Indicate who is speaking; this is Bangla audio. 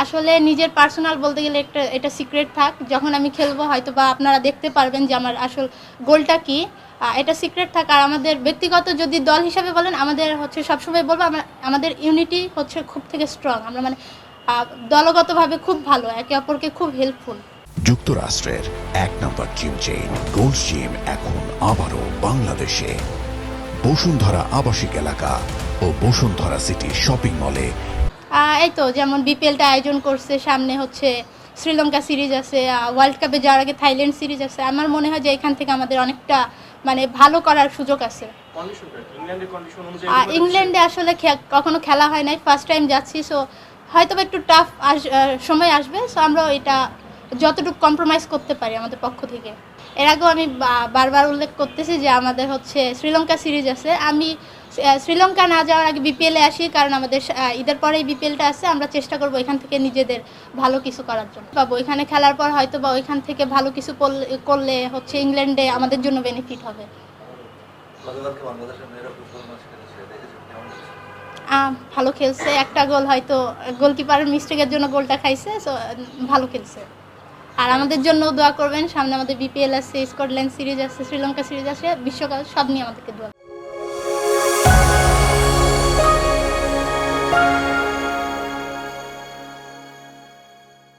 Speaker 1: আসলে নিজের পার্সোনাল বলতে গেলে এটা সিক্রেট থাক, যখন আমি খেলবো হয়তো বা আপনারা দেখতে পারবেন যে আমার আসল গোলটা কি। এটা সিক্রেট থাক। আর আমাদের ব্যক্তিগত যদি দল হিসাবে বলেন, আমাদের হচ্ছে সবসময় বলবো আমাদের ইউনিটি হচ্ছে খুব থেকে স্ট্রং। আমরা মানে দলগতভাবে খুব ভালো, একে অপরকে খুব হেল্পফুল।
Speaker 2: যুক্তরাষ্ট্রের এক নম্বর জিম চেইন গোল্ডস জিম এখন আবারও বাংলাদেশে বসুন্ধরা আবাসিক এলাকা ও বসুন্ধরা সিটি শপিং মলে।
Speaker 1: এই তো যেমন বিপিএলটা আয়োজন করছে, সামনে হচ্ছে শ্রীলঙ্কা সিরিজ আছে, ওয়ার্ল্ড কাপে যাওয়ার আগে থাইল্যান্ড সিরিজ আছে। আমার মনে হয় যে এখান থেকে আমাদের অনেকটা মানে ভালো করার সুযোগ আছে। ইংল্যান্ডে আসলে কখনো খেলা হয় নাই, ফার্স্ট টাইম যাচ্ছি। সো হয়তো একটু টাফ সময় আসবে। সো আমরা এটা যতটুকু কম্প্রোমাইজ করতে পারি আমাদের পক্ষ থেকে। এর আগেও আমি বারবার উল্লেখ করতেছি যে আমাদের হচ্ছে শ্রীলঙ্কা সিরিজ আছে। আমি শ্রীলঙ্কা না যাওয়ার আগে বিপিএলে আসি, কারণ আমাদের ঈদের পরেই বিপিএলটা আছে। আমরা চেষ্টা করবো এখান থেকে নিজেদের ভালো কিছু করার জন্য। পাবো এখানে খেলার পর হয়তো বা ওইখান থেকে ভালো কিছু করলে হচ্ছে ইংল্যান্ডে আমাদের জন্য বেনিফিট হবে। ভালো খেলছে, একটা গোল হয়তো গোলকিপারের মিস্টেকের জন্য গোলটা খাইছে। সো ভালো খেলছে। আর আমাদের জন্য দোয়া করবেন, সামনে আমাদের বিপিএল আছে, স্কটল্যান্ড সিরিজ আছে, শ্রীলঙ্কা সিরিজ আছে, বিশ্বকাপ, সব নিয়ে আমাদেরকে দোয়া।